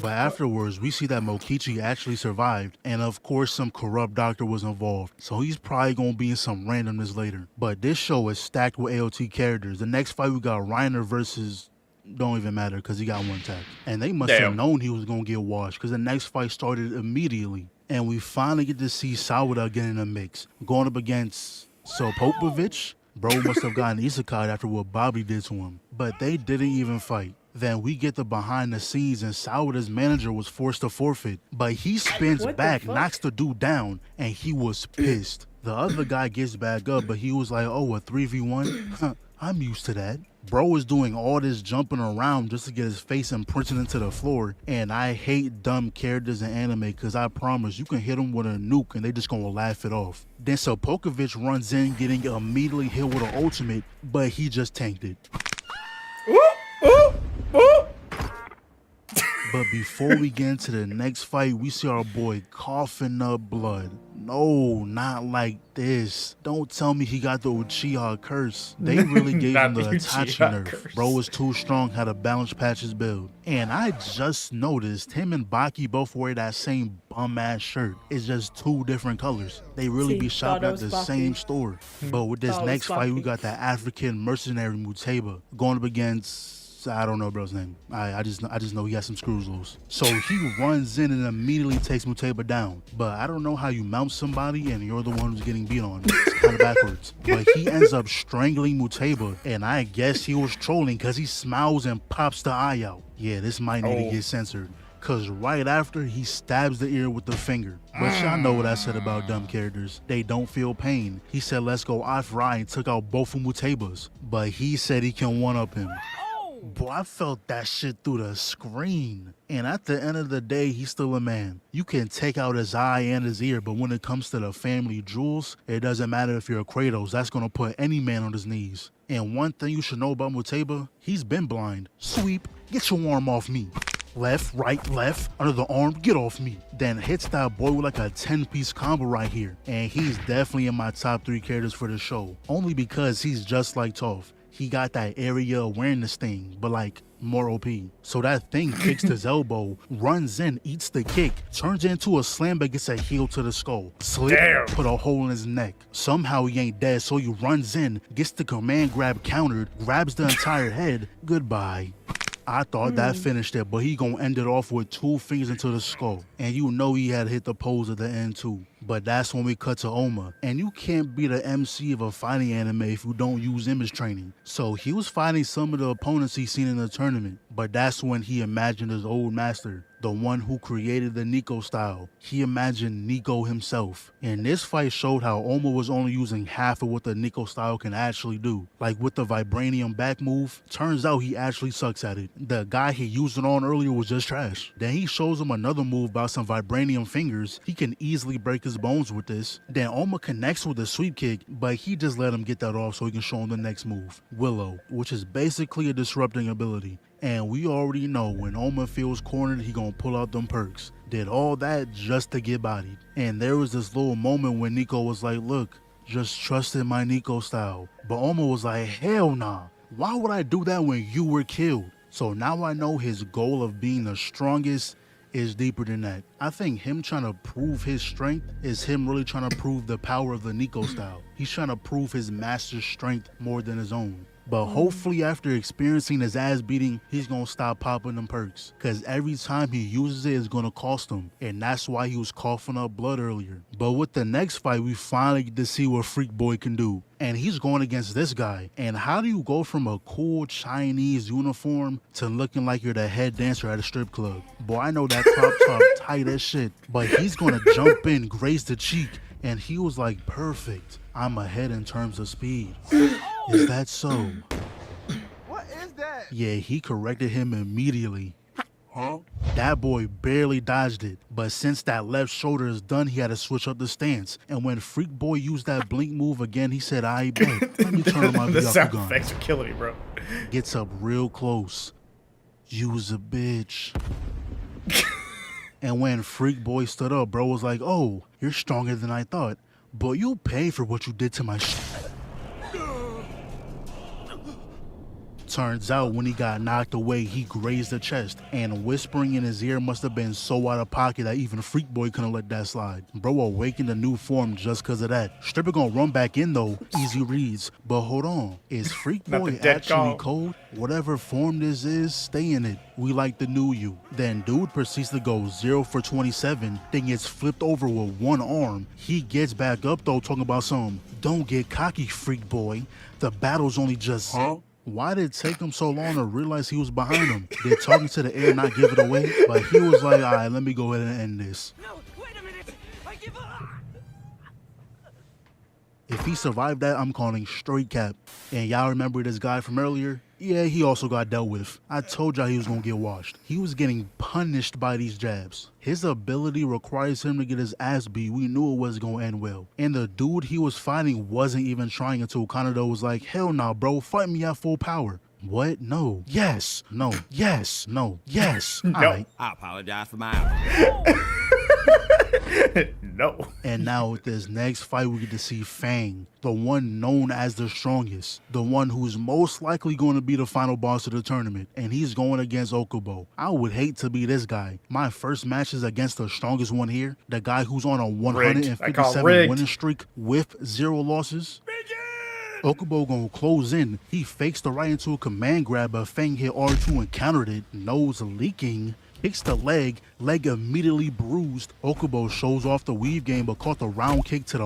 afterwards, we see that Mokichi actually survived, and of course some corrupt doctor was involved. So he's probably gonna be in some randomness later. But this show is stacked with AOT characters. The next fight we got Reiner versus... don't even matter because he got one tag. And they must have known he was going to get washed because the next fight started immediately. And we finally get to see Sawada get in the mix. Going up against Sopopovich. Bro must have gotten isekai after what Bobby did to him. But they didn't even fight. Then we get the behind the scenes and Sawada's manager was forced to forfeit. But he spins back, knocks the dude down, and he was pissed. The other guy gets back up, but he was like, oh, a 3v1? I'm used to that. Bro was doing all this jumping around just to get his face imprinted into the floor. And I hate dumb characters in anime because I promise you can hit them with a nuke and they just gonna laugh it off. Then Sopokovich runs in getting immediately hit with an ultimate, but he just tanked it. But before we get into the next fight, we see our boy coughing up blood. No, not like this. Don't tell me he got the Uchiha curse. They really gave him the Itachi nerf. Bro was too strong, had a balance patches build. And I just noticed him and Baki both wear that same bum-ass shirt. It's just two different colors. They really be shopping at the same store. But with this next fight, we got that African mercenary Muteba going up against... I don't know bro's name. I just know he got some screws loose. So he runs in and immediately takes Muteba down. But I don't know how you mount somebody and you're the one who's getting beat on. It's kind of backwards. But he ends up strangling Muteba, and I guess he was trolling because he smiles and pops the eye out. Yeah, this might need to get censored. Cause right after, he stabs the ear with the finger. But y'all know what I said about dumb characters. They don't feel pain. He said, let's go off-Rai and took out both of Mutebas. But he said he can one-up him. Boy, I felt that shit through the screen. And at the end of the day, he's still a man. You can take out his eye and his ear, but when it comes to the family jewels, it doesn't matter if you're a Kratos. That's gonna put any man on his knees. And one thing you should know about Muteba, he's been blind. Sweep, get your arm off me. Left, right, left, under the arm, get off me. Then hits that boy with like a 10-piece combo right here. And he's definitely in my top 3 characters for the show. Only because he's just like Toph. He got that area awareness thing, but like more OP. So that thing kicks his elbow, runs in, eats the kick, turns into a slam but gets a heel to the skull. Slip, put a hole in his neck. Somehow he ain't dead, so he runs in, gets the command grab countered, grabs the entire head. Goodbye. I thought that finished it, but he gonna end it off with 2 fingers into the skull. And you know he had hit the pose at the end too. But that's when we cut to Oma. And you can't be the MC of a fighting anime if you don't use image training. So he was fighting some of the opponents he seen in the tournament. But that's when he imagined his old master, the one who created the Nico style. He imagined Nico himself. And this fight showed how Oma was only using half of what the Nico style can actually do. Like with the vibranium back move, turns out he actually sucks at it. The guy he used it on earlier was just trash. Then he shows him another move about some vibranium fingers. He can easily break his bones with this. Then Oma connects with a sweep kick, but he just let him get that off so he can show him the next move, Willow, which is basically a disrupting ability. And we already know when Oma feels cornered, he gonna pull out them perks. Did all that just to get bodied. And there was this little moment when Nico was like, look, just trust in my Nico style. But Oma was like, hell nah. Why would I do that when you were killed? So now I know his goal of being the strongest is deeper than that. I think him trying to prove his strength is him really trying to prove the power of the Nico style. He's trying to prove his master's strength more than his own. But hopefully after experiencing his ass beating, he's gonna stop popping them perks. Cause every time he uses it, it's gonna cost him. And that's why he was coughing up blood earlier. But with the next fight, we finally get to see what Freak Boy can do. And he's going against this guy. And how do you go from a cool Chinese uniform to looking like you're the head dancer at a strip club? Boy, I know that crop top tight as shit. But he's gonna jump in, graze the cheek, And he was like, perfect. I'm ahead in terms of speed. Is that so? What is that? Yeah, he corrected him immediately. Huh? That boy barely dodged it, but since that left shoulder is done, he had to switch up the stance. And when Freak Boy used that blink move again, he said, I bet. Let me turn my The sound gun. effects are killing me, bro. Gets up real close. You's a bitch. And when Freak Boy stood up, bro was like, oh, you're stronger than I thought, but you'll pay for what you did to my Turns out when he got knocked away, he grazed the chest, and whispering in his ear must have been so out of pocket that even Freak Boy couldn't let that slide. Bro awakened a new form just cause of that. Stripper gonna run back in though, easy reads. But hold on, is Freak Boy actually cold? Whatever form this is, stay in it. We like the new you. Then dude proceeds to go 0 for 27, then gets flipped over with one arm. He gets back up though, talking about some, don't get cocky, Freak Boy. The battle's only just... Why did it take him so long to realize he was behind him? Did talking to the air not give it away? But he was like, all right, let me go ahead and end this. No, wait a minute. I give up. If he survived that, I'm calling straight cap. And y'all remember this guy from earlier? Yeah, he also got dealt with. I told y'all he was gonna get washed. He was getting punished by these jabs. His ability requires him to get his ass beat. We knew it was gonna end well. And the dude he was fighting wasn't even trying until Kanado was like, hell nah, bro, fight me at full power. What? No. Yes. No. Yes. No. Yes. No. Right. I apologize for my No. And now with this next fight, we get to see Fang, the one known as the strongest, the one who's most likely going to be the final boss of the tournament, and he's going against Okubo. I would hate to be this guy. My first match is against the strongest one here, the guy who's on a 157 winning streak with 0 losses. Okubo gonna close in. He fakes the right into a command grab, but Fang hit R2 and countered it, nose leaking. Kicks the leg immediately bruised. Okubo shows off the weave game but caught the round kick to the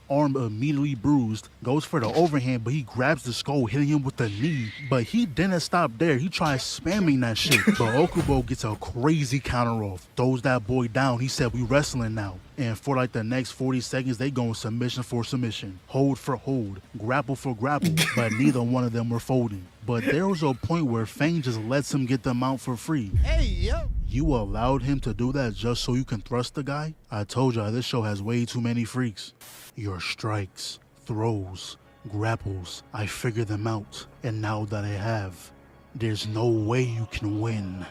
arm immediately bruised. Goes for the overhand but he grabs the skull, hitting him with the knee. But he didn't stop there, he tries spamming that shit. But Okubo gets a crazy counter off, throws that boy down. He said, we wrestling now. And for like the next 40 seconds, they going submission for submission, hold for hold, grapple for grapple, but neither one of them were folding. But there was a point where Fang just lets him get them out for free. Hey, yo. You allowed him to do that just so you can thrust the guy? I told y'all this show has way too many freaks. Your strikes, throws, grapples, I figured them out. And now that I have, there's no way you can win.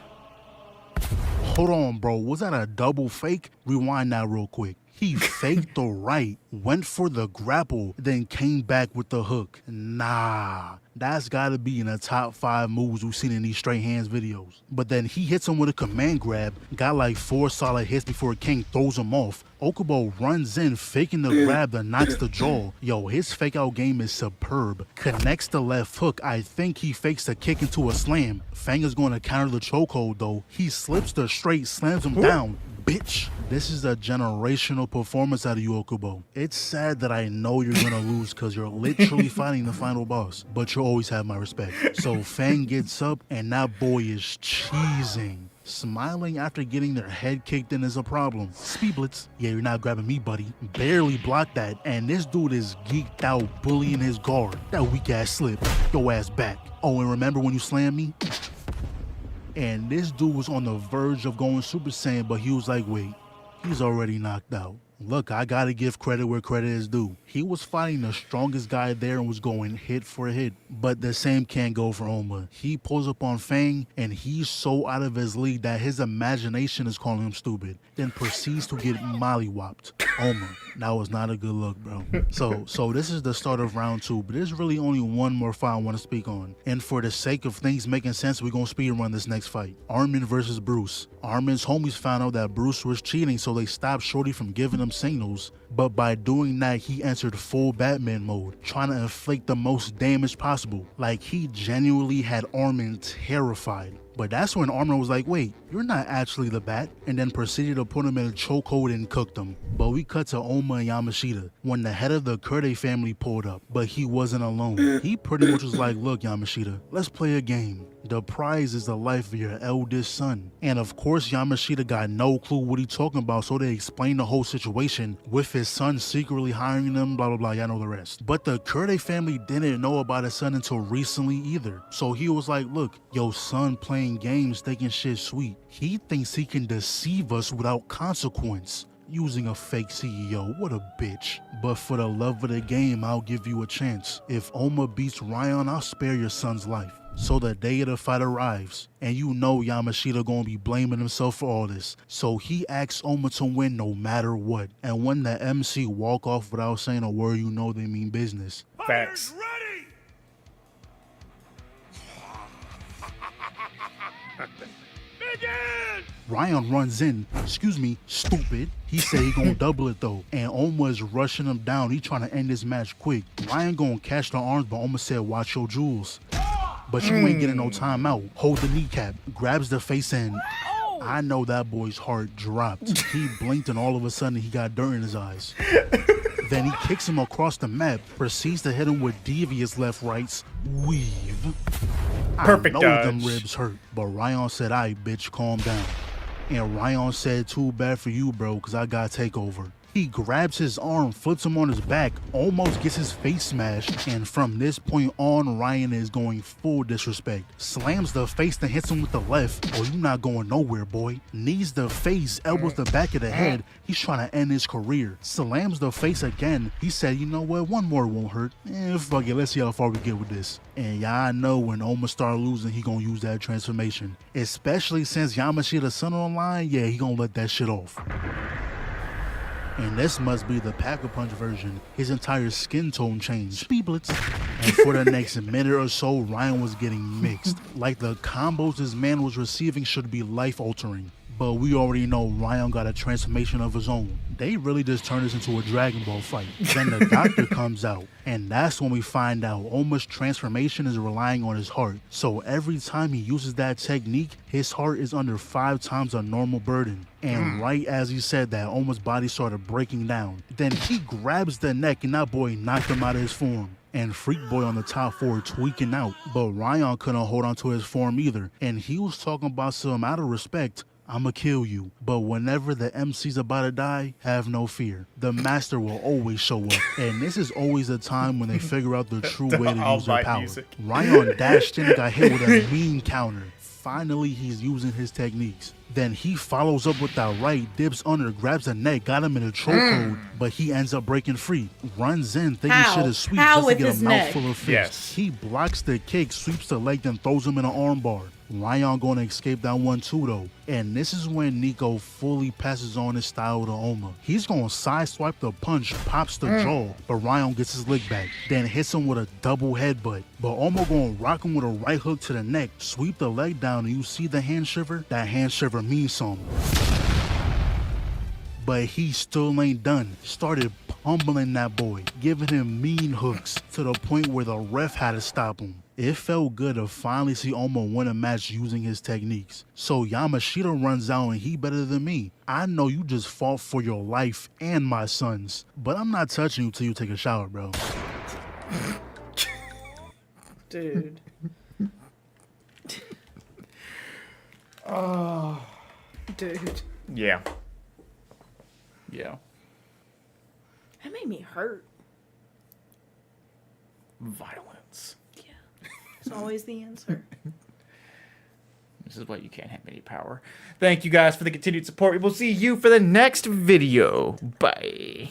Hold on, bro. Was that a double fake? Rewind that real quick. He faked the right, went for the grapple, then came back with the hook. Nah, that's gotta be in the top 5 moves we've seen in these straight hands videos. But then he hits him with a command grab, got like 4 solid hits before King throws him off. Okubo runs in, faking the grab that knocks the jaw. Yo, his fake out game is superb. Connects the left hook. I think he fakes the kick into a slam. Fang is going to counter the chokehold though. He slips the straight, slams him down. Bitch, this is a generational performance out of you, Okubo. It's sad that I know you're gonna lose because you're literally fighting the final boss, but you always have my respect. So Fang gets up and that boy is cheesing. Smiling after getting their head kicked in is a problem. Speed blitz. Yeah, you're not grabbing me, buddy. Barely blocked that. And this dude is geeked out bullying his guard. That weak ass slip. Your ass back. Oh, and remember when you slammed me? And this dude was on the verge of going Super Saiyan, but he was like, wait, he's already knocked out. Look, I gotta give credit where credit is due. He was fighting the strongest guy there and was going hit for hit. But the same can't go for Oma. He pulls up on Fang and he's so out of his league that his imagination is calling him stupid. Then proceeds to get mollywopped. Oma, that was not a good look, bro. So this is the start of round 2, but there's really only one more fight I want to speak on. And for the sake of things making sense, we're gonna speedrun this next fight. Armin versus Bruce. Armin's homies found out that Bruce was cheating, so they stopped Shorty from giving him signals. But by doing that, he entered full Batman mode, trying to inflict the most damage possible. Like, he genuinely had Armin terrified. But that's when Armor was like, wait, you're not actually the bat, and then proceeded to put him in a chokehold and cooked him. But we cut to Oma and Yamashita when the head of the Kurde family pulled up, but he wasn't alone. He pretty much was like, look, Yamashita, let's play a game. The prize is the life of your eldest son. And of course, Yamashita got no clue what he talking about, so they explained the whole situation with his son secretly hiring them, blah, blah, blah, y'all know the rest. But the Kurde family didn't know about his son until recently either. So he was like, look, your son playing games, thinking shit sweet. He thinks he can deceive us without consequence. Using a fake CEO, what a bitch. But for the love of the game, I'll give you a chance. If Oma beats Ryan, I'll spare your son's life. So the day of the fight arrives, and you know Yamashita gonna be blaming himself for all this. So he asks Oma to win no matter what. And when the MC walk off without saying a word, you know they mean business. Facts. Ryan runs in, excuse me, stupid. He said he gonna double it though, and Oma is rushing him down. He trying to end this match quick. Ryan gonna catch the arms, but Oma said, watch your jewels. But you ain't getting no timeout. Hold the kneecap, grabs the face end. I know that boy's heart dropped. He blinked and all of a sudden he got dirt in his eyes. Then he kicks him across the map, proceeds to hit him with devious left rights, weave. Perfect I know dodge. them ribs hurt, but Ryan said, "Aight, bitch, calm down." And Ryan said, "Too bad for you, bro, because I got takeover." He grabs his arm, flips him on his back, almost gets his face smashed, and from this point on, Ryan is going full disrespect. Slams the face, then hits him with the left. Oh, you not going nowhere, boy. Knees the face, elbows the back of the head. He's trying to end his career. Slams the face again. He said, you know what, one more won't hurt. Fuck it, let's see how far we get with this. And y'all know when Oma start losing, he gonna use that transformation. Especially since Yamashita's son online, yeah, he gonna let that shit off. And this must be the Pack-a-Punch version. His entire skin tone changed. Speedblitz. And for the next minute or so, Ryan was getting mixed. Like the combos this man was receiving should be life-altering. But we already know Ryan got a transformation of his own. They really just turned this into a Dragon Ball fight. Then the doctor comes out, and that's when we find out Oma's transformation is relying on his heart. So every time he uses that technique, his heart is under 5 times a normal burden. And right as he said that, Oma's body started breaking down. Then he grabs the neck, and that boy knocked him out of his form. And Freak Boy on the top 4 tweaking out. But Ryan couldn't hold on to his form either. And he was talking about some out of respect, I'ma kill you. But whenever the MC's about to die, have no fear. The master will always show up. And this is always a time when they figure out the true way to use their power. Music. Ryan dashed in and got hit with a mean counter. Finally, he's using his techniques. Then he follows up with that right, dips under, grabs the neck, got him in a chokehold, but he ends up breaking free. Runs in, thinking shit is sweet just to get a mouthful of fish. Yes. He blocks the kick, sweeps the leg, then throws him in an armbar. Ryan gonna escape that one too though. And this is when Nico fully passes on his style to Oma. He's gonna sideswipe the punch, pops the jaw, but Ryan gets his lick back. Then hits him with a double headbutt. But Oma gonna rock him with a right hook to the neck, sweep the leg down, and you see the hand shiver? That hand shiver means something. But he still ain't done. Started pummeling that boy, giving him mean hooks to the point where the ref had to stop him. It felt good to finally see Oma win a match using his techniques. So Yamashita runs out and he better than me. I know you just fought for your life and my son's, but I'm not touching you till you take a shower, bro. Dude. Oh. Dude. Yeah. Yeah. That made me hurt. Violence. It's always the answer. This is why you can't have any power. Thank you guys for the continued support. We will see you for the next video. Bye.